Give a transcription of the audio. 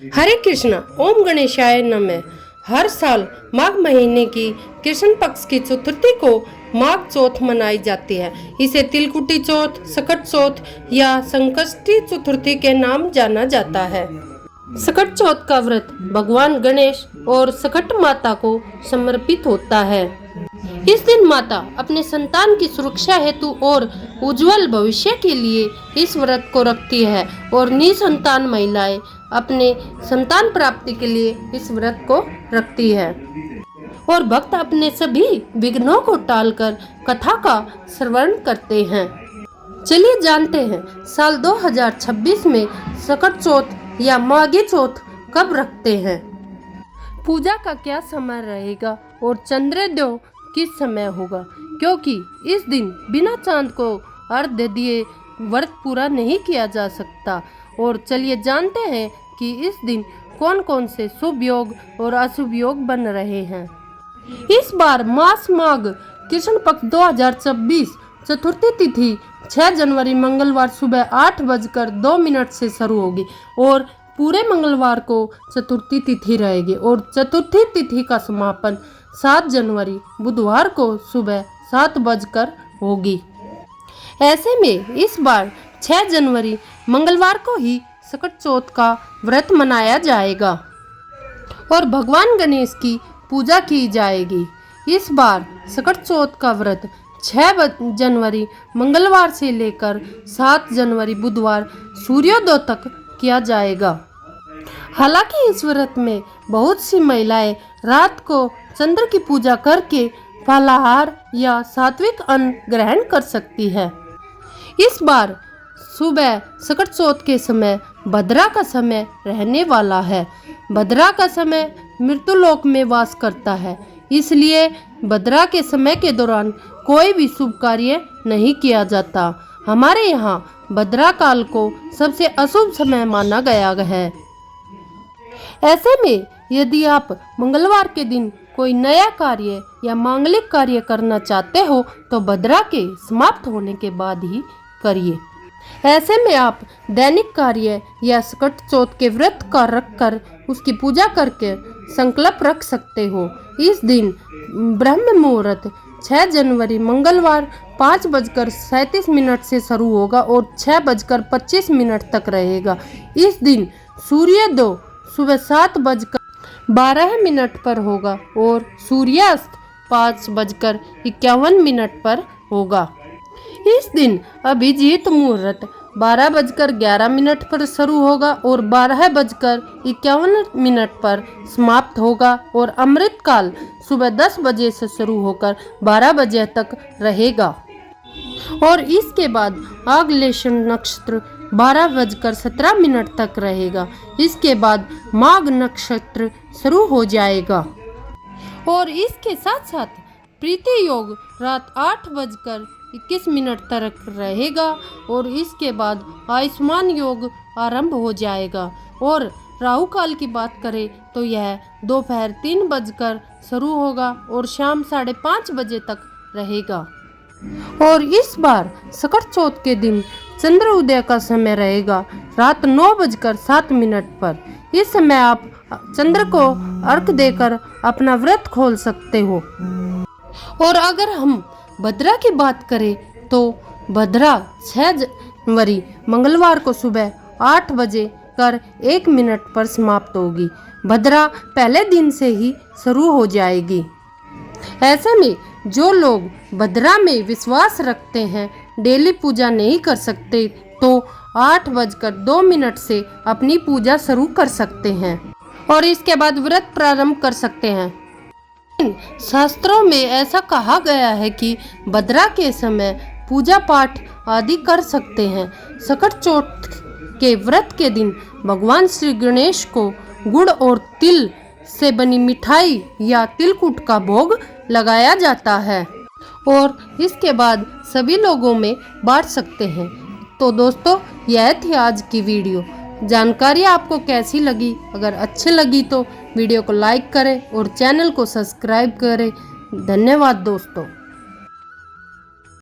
हरे कृष्णा, ओम गणेशाय नमः। हर साल माघ महीने की कृष्ण पक्ष की चतुर्थी को माघ चौथ मनाई जाती है। इसे तिलकुटी चौथ, सकट चौथ या संकष्टी चतुर्थी के नाम जाना जाता है। सकट चौथ का व्रत भगवान गणेश और सकट माता को समर्पित होता है। इस दिन माता अपने संतान की सुरक्षा हेतु और उज्जवल भविष्य के लिए इस व्रत को रखती है और निसंतान महिलाएं अपने संतान प्राप्ति के लिए इस व्रत को रखती है और भक्त अपने सभी विघ्नों को टालकर कथा का श्रवण करते हैं। चलिए जानते हैं साल 2026 में सकट चौथ या माघी चौथ कब रखते हैं, पूजा का क्या समय रहेगा और चंद्रोदय किस समय होगा, क्योंकि इस दिन बिना चांद को अर्घ्य दिए व्रत पूरा नहीं किया जा सकता। और चलिए जानते हैं कि इस दिन कौन कौन से शुभ योग और अशुभ योग बन रहे हैं। इस बार मास माघ कृष्ण पक्ष 2026 चतुर्थी तिथि 6 जनवरी मंगलवार सुबह 8:02 से शुरू होगी और पूरे मंगलवार को चतुर्थी तिथि रहेगी और चतुर्थी तिथि का समापन 7 जनवरी बुधवार को सुबह 7 बजकर होगी। ऐसे में इस बार 6 जनवरी मंगलवार को ही सकट चौथ का व्रत मनाया जाएगा और भगवान गणेश की पूजा की जाएगी। इस बार सकट चौथ का व्रत 6 जनवरी मंगलवार से लेकर 7 जनवरी बुधवार सूर्योदय तक किया जाएगा। हालांकि इस व्रत में बहुत सी महिलाएं रात को चंद्र की पूजा करके फलाहार या सात्विक अन्न ग्रहण कर सकती है। इस बार सुबह सकट चौथ के समय भद्रा का समय रहने वाला है। भद्रा का समय मृत्युलोक में वास करता है, इसलिए भद्रा के समय के दौरान कोई भी शुभ कार्य नहीं किया जाता। हमारे यहाँ भद्रा काल को सबसे अशुभ समय माना गया है। ऐसे में यदि आप मंगलवार के दिन कोई नया कार्य या मांगलिक कार्य करना चाहते हो तो भद्रा के समाप्त होने के बाद ही करिए। ऐसे में आप दैनिक कार्य या सकट चौथ के व्रत का रखकर उसकी पूजा करके संकल्प रख सकते हो। इस दिन ब्रह्म मुहूर्त 6 जनवरी मंगलवार 5:37 से शुरू होगा और 6:25 तक रहेगा। इस दिन सूर्योदय सुबह 7:12 पर होगा और सूर्यास्त 5:51 पर होगा। इस दिन अभिजीत मुहूर्त 12:11 पर शुरू होगा और 12:51 पर समाप्त होगा और अमृत काल सुबह 10 बजे से शुरू होकर 12 बजे तक रहेगा और इसके बाद आग्लेशन नक्षत्र 12:17 तक रहेगा। इसके बाद माघ नक्षत्र शुरू हो जाएगा और इसके साथ साथ प्रीति योग रात 8:21 तक रहेगा और इसके बाद आयुष्मान योग आरंभ हो जाएगा। और राहु काल की बात करें तो यह दोपहर 3 बजकर शुरू होगा और शाम 5:30 बजे तक रहेगा। और इस बार सकट चौथ के दिन चंद्र उदय का समय रहेगा रात 9:07 पर। इस समय आप चंद्र को अर्घ देकर अपना व्रत खोल सकते हो। और अगर हम भद्रा की बात करें तो भद्रा 6 जनवरी मंगलवार को सुबह 8:01 पर समाप्त होगी। भद्रा पहले दिन से ही शुरू हो जाएगी। ऐसे में जो लोग भद्रा में विश्वास रखते हैं, डेली पूजा नहीं कर सकते तो 8:02 से अपनी पूजा शुरू कर सकते हैं और इसके बाद व्रत प्रारंभ कर सकते हैं। शास्त्रों में ऐसा कहा गया है कि भद्रा के समय पूजा पाठ आदि कर सकते हैं। सकट चौथ के व्रत के दिन भगवान श्री गणेश को गुड़ और तिल से बनी मिठाई या तिलकुट का भोग लगाया जाता है और इसके बाद सभी लोगों में बांट सकते हैं। तो दोस्तों, यह थी आज की वीडियो। जानकारी आपको कैसी लगी? अगर अच्छी लगी तो वीडियो को लाइक करें और चैनल को सब्सक्राइब करें। धन्यवाद दोस्तों।